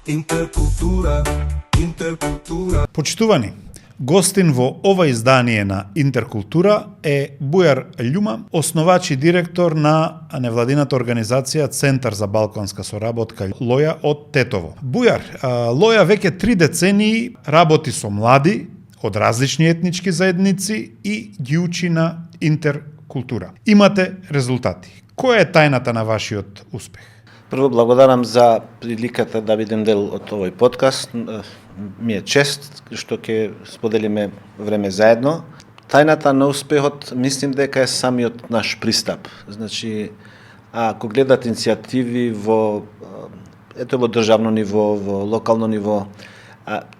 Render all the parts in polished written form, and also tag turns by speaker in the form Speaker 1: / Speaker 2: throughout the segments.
Speaker 1: Интеркултура, интеркултура.
Speaker 2: Почитувани, гостин во ова издание на Интеркултура е Бујар Љума, основач и директор на невладината организација Центар за балканска соработка Лоја од Тетово. Бујар, Лоја веќе 3 децении работи со млади од различни етнички заедници и ги учи на интеркултура. Имате резултати. Која е тајната на вашиот успех?
Speaker 3: Прво благодарам за приликата да бидем дел од овој подкаст. Ми е чест што ќе споделиме време заедно. Тајната на успехот мислим дека е самиот наш пристап. Значи, ако гледат иницијативи во државно ниво, во локално ниво,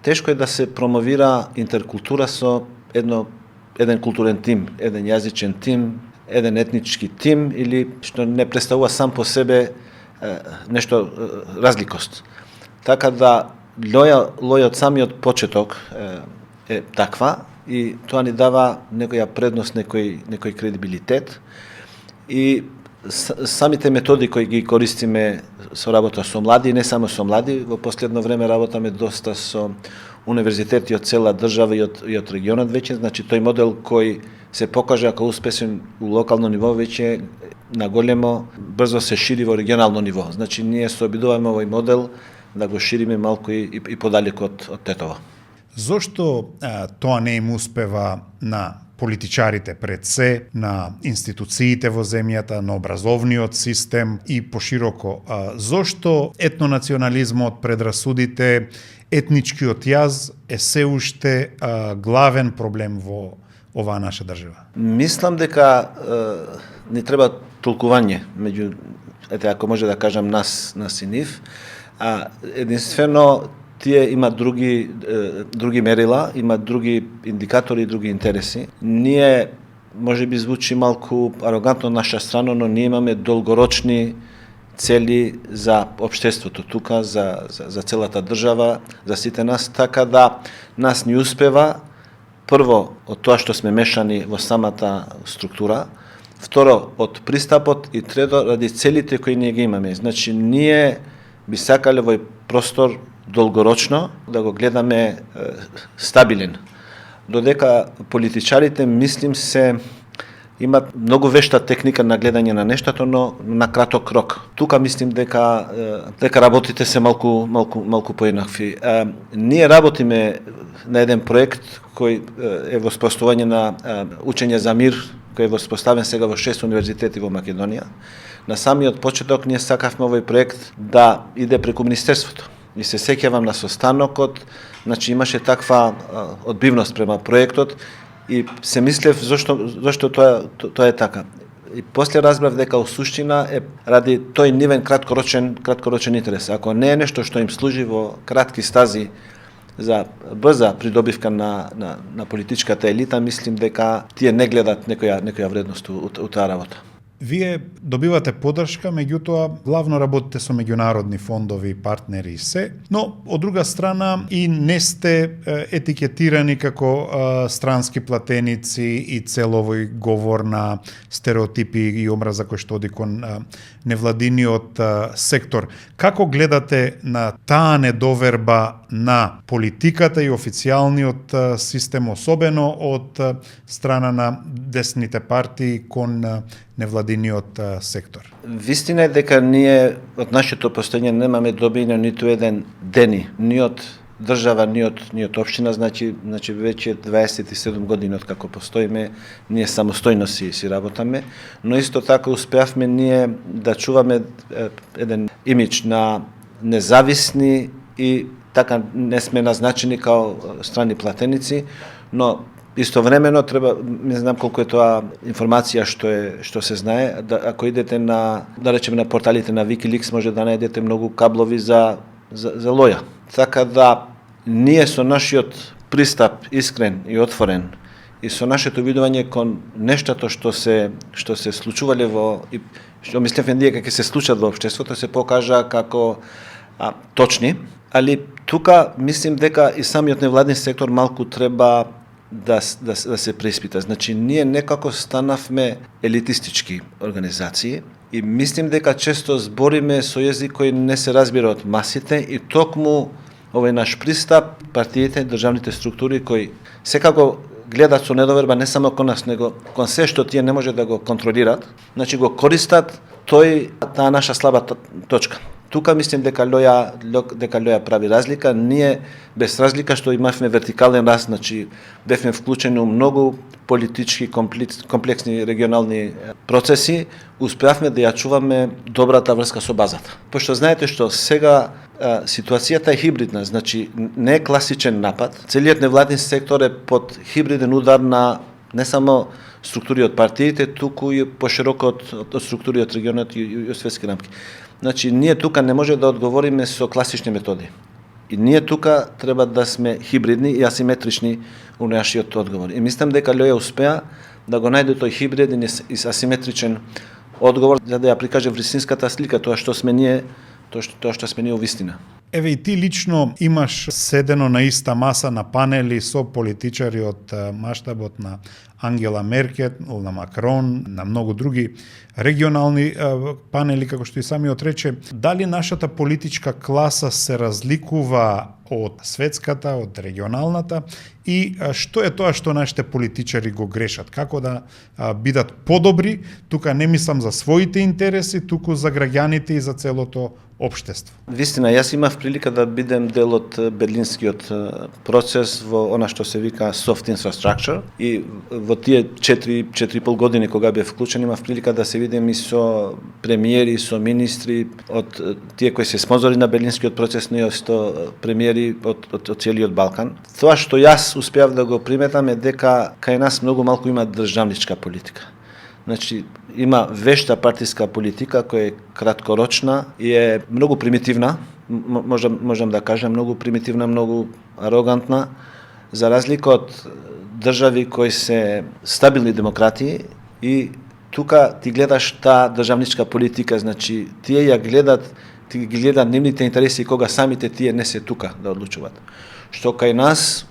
Speaker 3: тешко е да се промовира интеркултура со еден културен тим, еден јазичен тим, еден етнички тим или што не представува сам по себе нешто разликост. Така да Лоја од самиот почеток е таква и тоа ни дава некоја предност, некој кредибилитет и самите методи кои ги користиме со работа со млади, не само со млади, во последно време работаме доста со универзитети од цела држава и од регионот веќе, значи тој модел кој се покажа како успешен у локално ниво веќе на големо брзо се шири во регионално ниво. Значи ние се обидуваме овој модел да го шириме малку и подалеку од Тетово.
Speaker 2: Зошто тоа не им успева на политичарите пред се, на институциите во земјата, на образовниот систем и пошироко? Зошто етнонационализмот, предрасудите, етничкиот јаз е се уште главен проблем во оваа наша држава?
Speaker 3: Мислам дека ни треба толкување меѓу, ако може да кажам, нас и нив. Единствено тие имаат други мерила, имаат други индикатори и други интереси. Ние, може би звучи малку арогантно од наша страна, но ние имаме долгорочни цели за општеството тука, за целата држава, за сите нас, така да нас ни успева прво од тоа што сме мешани во самата структура, второ од пристапот и трето ради целите кои ние ги имаме. Значи ние би сакале во простор долгорочно да го гледаме стабилен. Додека политичарите, мислим се, имат многу вешта техника на гледање на нештото, но на краток рок. Тука мислим дека работите се малку поеднакви. Ние работиме на еден проект кој е воспоставување на учење за мир, кој е воспоставен сега во 6 универзитети во Македонија. На самиот почеток ние сакавме овој проект да иде преку Министерството. И се сеќавам на состанокот, значи имаше таква одбивност према проектот и се мислев зашто тоа е така. И после разбрав дека у суштина е ради тој нивен краткорочен интерес. Ако не е нешто што им служи во кратки стази за брза придобивка на политичката елита, мислим дека тие не гледат некоја вредност у таа работа.
Speaker 2: Вие добивате поддршка, меѓутоа главно работите со меѓународни фондови, партнери и се, но од друга страна и не сте етикетирани како странски платеници и цел овој говор на стереотипи и омраза кој што оди кон невладиниот сектор. Како гледате на таа недоверба на политиката и официјалниот систем, особено од страна на десните партии кон невладиниот сектор?
Speaker 3: Вистина е дека ние од нашето постоење немаме добиено ниту еден дени, ни од држава, ни од општина, значи веќе 27 години од како постоиме, ние самостојно си работаме, но исто така успеавме ние да чуваме еден имидж на независни и така не сме назначени као страни платеници, но истовремено треба, не знам колку е тоа информација што се знае, ако идете на, да речеме, на порталите на Wikileaks, може да најдете многу каблови за Лоја. Така да ние со нашиот пристап искрен и отворен и со нашето видување кон нештото што се случувале и што мислевме ние дека ќе се случат во општеството, се покажа како точни, али тука мислим дека и самиот невладин сектор малку треба да се преиспита. Значи, ние некако станавме елитистички организации И мислим дека често збориме со јазик кој не се разбира од масите и токму овој наш пристап, партиите, државните структури кои секако гледат со недоверба не само кон нас, него кон се што тие не може да го контролират, значи го користат таа наша слаба точка. Тука мислим дека Лоја прави разлика. Ние без разлика што имавме вертикален раст, значи бевме вклучени у многу политички комплексни регионални процеси, успеавме да ја чуваме добрата врска со базата. Пошто знаете што сега ситуацијата е хибридна, значи не е класичен напад. Целиот невладин сектор е под хибриден удар на не само структури од партиите, туку и пошироко од структури од регионот и од светски рамки. Значи, ние тука не може да одговориме со класични методи. И ние тука треба да сме хибридни и асиметрични у нашиот одговор. И мислам дека Лоја успеа да го најде тој хибриден и асиметричен одговор за да ја прикаже вистинската слика, тоа што сме ние у вистина.
Speaker 2: Еве и ти лично имаш седено на иста маса на панели со политичари од маштабот на Ангела Меркел, на Макрон, на многу други регионални панели, како што и самиот рече. Дали нашата политичка класа се разликува од светската, од регионалната и што е тоа што нашите политичари го грешат? Како да бидат подобри? Тука не мислам за своите интереси, туку за граѓаните и за целото општество.
Speaker 3: Вистина, јас имав прилика да бидем дел од берлинскиот процес во она што се вика soft infrastructure и во тие 4,5 години кога бев вклучен имав прилика да се видим и со премиери, со министри од тие кои се спонзори на берлинскиот процес, но и со премиери од целиот Балкан. Тоа што јас успеав да го приметам е дека кај нас многу малку има државничка политика. Значи, има вешта партиска политика која е краткорочна и е многу примитивна, можам да кажам, многу примитивна, многу арогантна, за разлика од држави кои се стабилни демократии и тука ти гледаш таа државничка политика, значи тие ја гледат нивните интереси кога самите тие не се тука да одлучуваат. Што кај нас,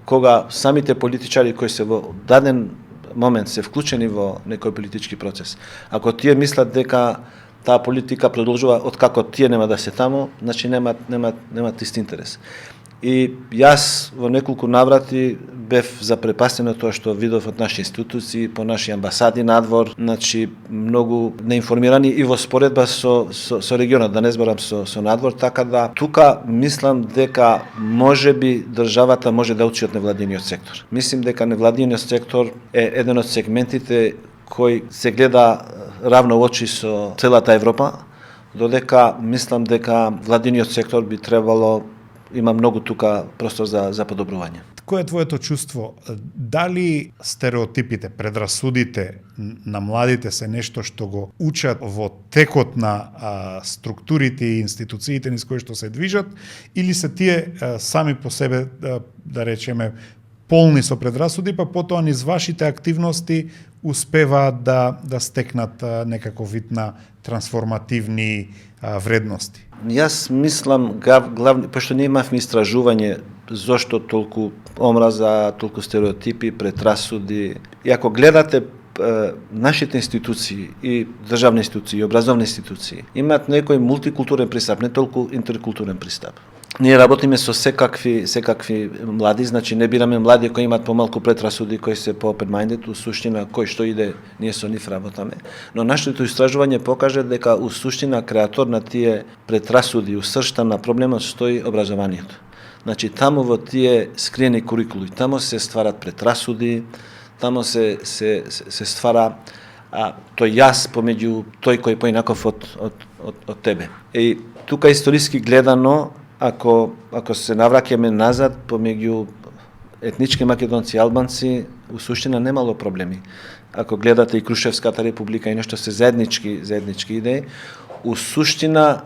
Speaker 3: кога самите политичари кои се во даден момент се вклучени во некој политички процес, ако тие мислат дека таа политика продолжува откако тие нема да се таму, значи немаат ист интерес. И јас во неколку наврати бев запрепастен од тоа што видов од наши институции, по наши амбасади надвор, значи многу неинформирани и во споредба со регионот, да не зборам со надвор, така да тука мислам дека можеби државата може да учи од невладиниот сектор. Мислим дека невладиниот сектор е еден од сегментите кој се гледа равно очи со целата Европа, додека мислам дека владиниот сектор би требало има многу тука простор за подобрување.
Speaker 2: Кое е твоето чувство? Дали стереотипите, предрасудите на младите се нешто што го учат во текот на структурите и институциите низ кои што се движат, или се тие сами по себе, да речеме, полни со предрасуди, па потоа низ вашите активности успеваат да стекнат некако вид на трансформативни вредности?
Speaker 3: Јас мислам главни, пошто ние имавме истражување зошто толку омраза, толку стереотипи, предрасуди. И ако гледате нашите институции и државни институции, и образовни институции, имаат некој мултикултурен пристап, не толку интеркултурен пристап. Ние работиме со секакви млади, значи не бираме млади кои имаат помалку предрасуди, кои се по-open-minded, у суштина кој што иде, ние со нив работаме. Но нашето истражување покаже дека у суштина креатор на тие предрасуди, у сршта на проблемот стои образованието. Значи таму во тие скриени курикули, таму се стварат предрасуди, таму се ствара тој јас помеѓу тој кој поинаков од тебе. И тука историски гледано, ако се навраќаме назад помеѓу етнички македонци и албанци, у суштина немало проблеми. Ако гледате и Крушевската република и нешто се заеднички идеи, у суштина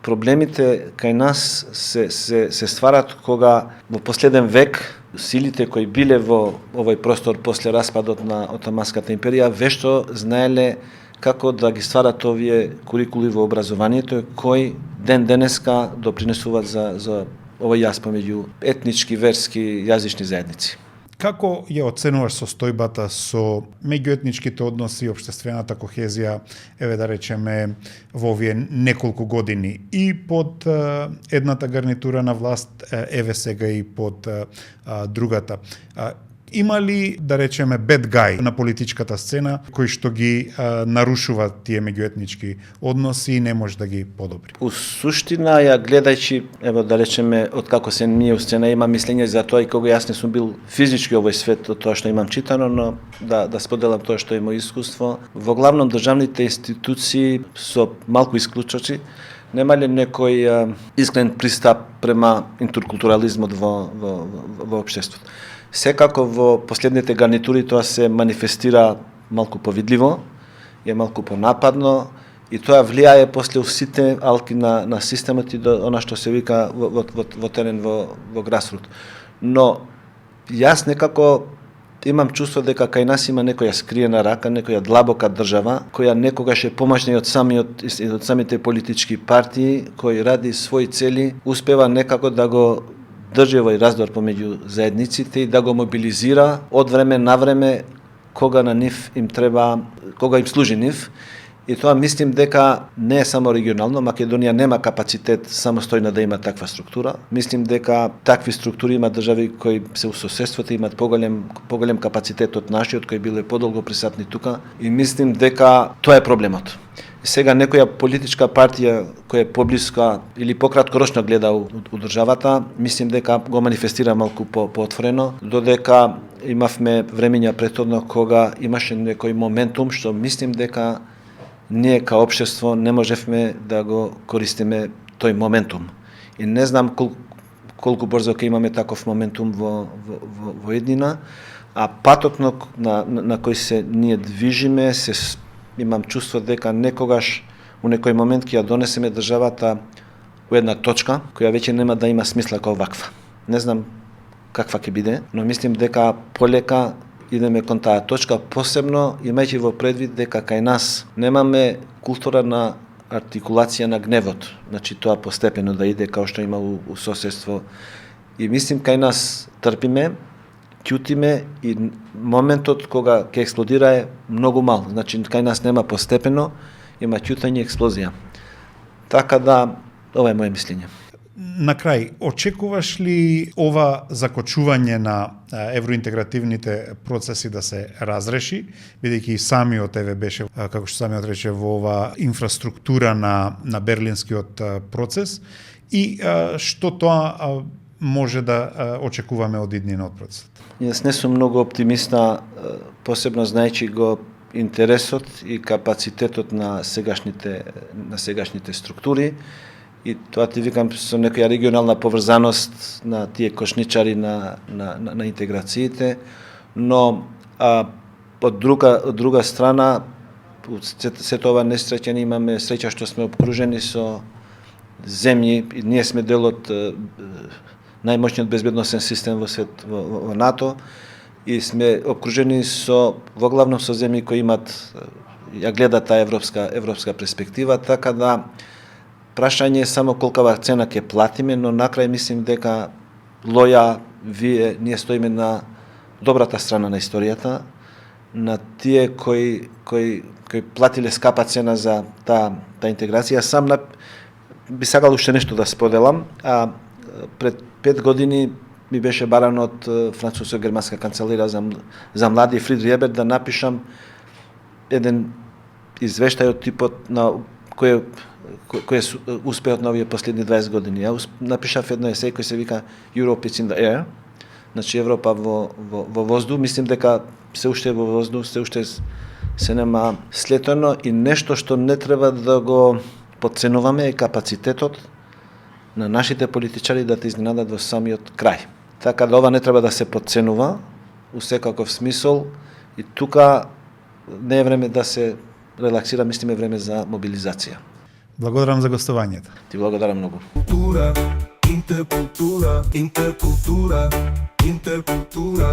Speaker 3: проблемите кај нас се стварат кога во последен век силите кои биле во овој простор после распадот на Отоманската империја вешто знаеле како да ги стварат овие курикули во образованието кои ден денеска допринесуваат за овој јас помеѓу етнички, верски, јазични заедници.
Speaker 2: Како ја оценуваш состојбата со меѓуетничките односи, општествената кохезија, еве да речеме, во овие неколку години и под едната гарнитура на власт, еве сега и под другата? Има ли, да речеме, bad guy на политичката сцена, кои што ги нарушуваат тие меѓуетнички односи и не може да ги подобри?
Speaker 3: У суштина, ја гледајќи, ево да речеме, од како се ние у сцена, имам мислење за тоа и кога јас не сум бил физички овој свет од тоа што имам читано, но да споделам тоа што е мој искуство. Во главном државните институции со малку исклучоци нема ли некој искрен пристап према интеркултурализмот во општеството. Секако во последните гарнитури тоа се манифестира малку повидливо, е малку понападно и тоа влијае после сите алки на системот и до она што се вика во терен во грасрут. Но јас некако имам чувство дека кај нас има некоја скриена рака, некоја длабока држава која некогаш е помошна и од самите политички партии кои ради своји цели успева некако да го држи овој раздор помеѓу заедниците и да го мобилизира од време на време кога на нив им треба, кога им служи нив. И тоа мислим дека не е само регионално, Македонија нема капацитет самостојно да има таква структура. Мислим дека такви структури има држави кои се у соседството имаат поголем капацитет од нашиот кои биле подолго присатни тука и мислим дека тоа е проблемот. И сега некоја политичка партија која е поблиска или пократкорочно гледа у државата, мислим дека го манифестира малку поотворено, додека имавме времења претходно кога имаше некој моментум што мислим дека ние као општество не можевме да го користиме тој моментум. И не знам колку брзо ќе имаме таков моментум во еднина, а патот на кој се ние движиме, имам чувство дека некогаш у некој момент ќе ја донесеме државата у една точка која веќе нема да има смисла како ваква. Не знам каква ќе биде, но мислим дека полека идеме кон таа точка, посебно имајќи во предвид дека кај нас немаме култура на артикулација на гневот. Значи тоа постепено да иде као што има у соседство. И мислим кај нас трпиме, ќутиме и моментот кога ќе експлодира е многу мал. Значи кај нас нема постепено, има ќутање и експлозија. Така да, ова е моje мислење.
Speaker 2: На крај, очекуваш ли ова закочување на евроинтегративните процеси да се разреши, бидејќи самиот беше, како што самиот рече, во ова инфраструктура на берлинскиот процес и што тоа може да очекуваме од иднина од процесот?
Speaker 3: Јас не сум многу оптимиста, посебно знаејќи го интересот и капацитетот на сегашните структури. И тоа ти викам со некоја регионална поврзаност на тие кошничари на интеграциите, но од друга страна се тоа несреќа, имаме среќа што сме обкружени со земји и ние сме дел од најмоćниот безбедносен систем во свет, во НАТО, и сме обкружени во главном со земји кои имаат, ја гледат таа европска перспектива, така да прашање е само колкава цена ќе платиме, но накрај мислим дека ние стоиме на добрата страна на историјата, на тие кои платиле скапа цена за таа интеграција. Сам би сакал уште нешто да споделам. Пред 5 години ми беше барано од француско-германска канцеларија за млади Фридрих Еберт да напишам еден извештај од типот на кој е успеот на овие последни 20 години. Ја напишав едно есеј кој се вика Europe is in the air, значи Европа во воздух. Мислим дека се уште во воздух, се уште се нема слетено и нешто што не треба да го подценуваме е капацитетот на нашите политичари да те изненадат во самиот крај. Така да ова не треба да се подценува у секаков смисол и тука не е време да се релаксира, мислиме време за мобилизација.
Speaker 2: Благодарам за гостувањето.
Speaker 3: Ти благодарам многу.
Speaker 1: Intercultura.